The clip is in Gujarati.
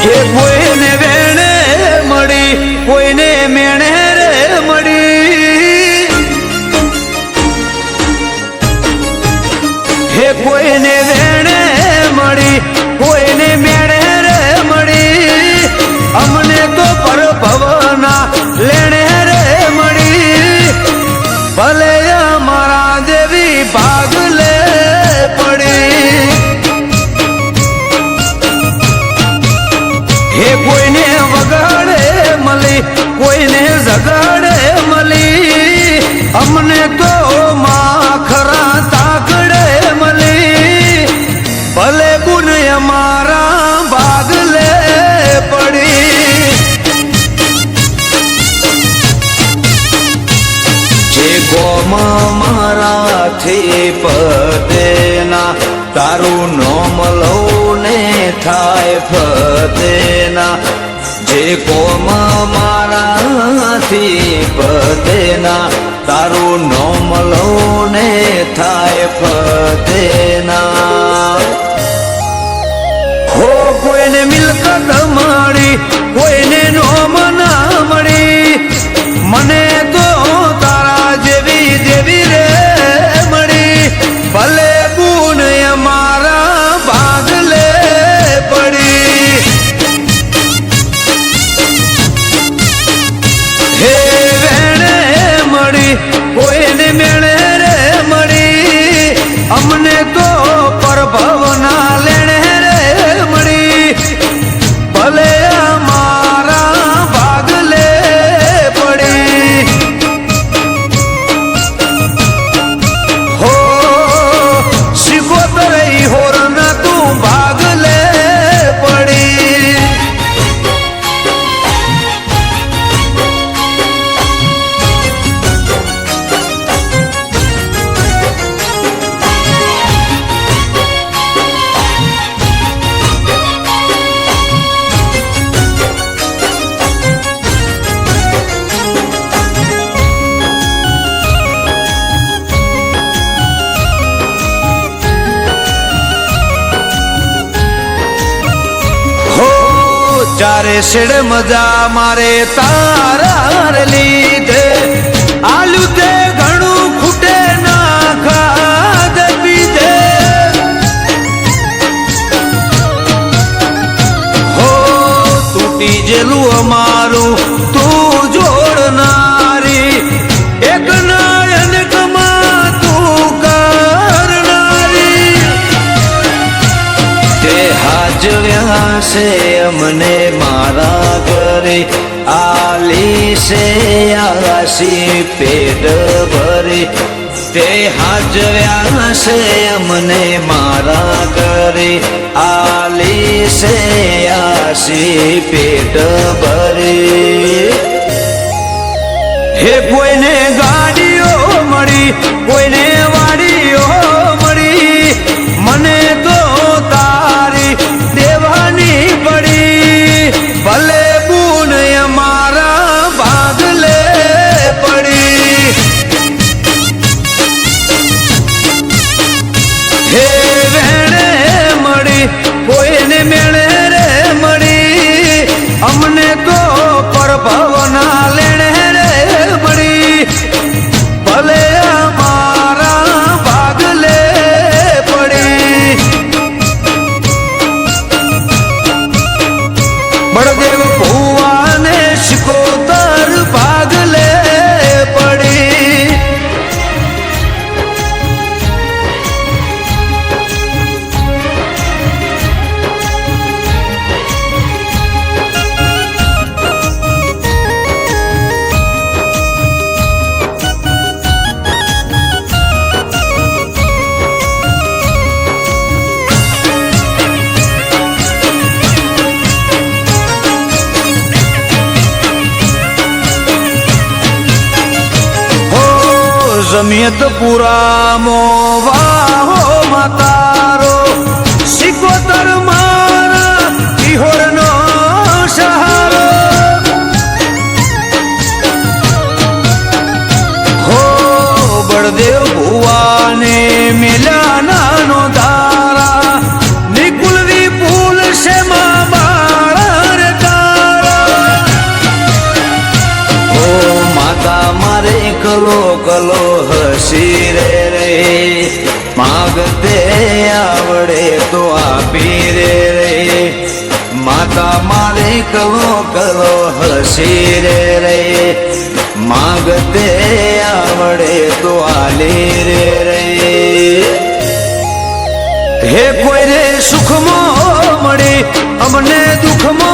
હે કોઈને વેણે મળી કોઈને મેણે રે મળી હે કોઈને વેણે મળી કોઈને મેણે રે મળી અમને તો પરભવના લેણે રે મળી ભલે અમારા દેવી ભાગ લે પડી હે કોઈને વગાડે મળી કોઈને જગાડે મળી અમને તો માખરા તાકડે મળી ભલે ગુણ અમારા ભાગ લે પડી જે ગોમ મારાથી પદેના તારું નોમ લઉં ને થાય ફતેના જે કોમ મારાથી પદેના તારું નોમ લઉં ને થાય ફતેના હો કોઈને મિલકત મળી કોઈને નોમ ના મળી મને તો તારા જેવી દેવી રે મળી ભલે ગુણ અમારા ભાગ લે પડી હે વેણે મળી કોઈને મેણે રે મળી અમને તો પરભવના લેણે રે મળી ભલે અમારા ભાગ લે પડી હો શિકોતરઈ હોરના તું ભાગ લે પડી ચારે શેડ મજા મારે તારા લીધે આલુ તે ઘણું ખૂટે ના ખાદ પીધે હો તૂટી જેલું અમારું તું જોડનારી એક નાયનકમાં તું કરનારી તે હાજવ્યા છે અમને મારા ઘરે આલી છે આસી પેટ ભરે તે હાજવ્યા છે અમને મારા ઘરે આલી છે આસી પેટ ભરે હે કોઈને ગાડીઓ મળી કોઈને વાડીઓ મળી મને તો તારી દેવાની પડી ભલે ગુણ અમારા ભાગ લે પડી હે વેણે મળી કોઈને મેણે રે મળી અમને તો પરભવના લેણે રે મળી ભલે અમારા ભાગ લે પડી બળદેવ ભુવાને શિકોતર ભાગ લે પડી જમિયતપુરા મોવાહો માતારો શિકોતર મારા કિહોરનો સહારો હો બળદેવ ભુવાને મેલ્યા નાનો ધારા નિકુલ વિપુલ શેમા બાળા કલો હસી રે માગતે આવડે તો આપી રે માતા મારે કલો હસી રે માગતે આવડે તો આલી રે હે કોઈ રે સુખમાં મળે અમને દુઃખમાં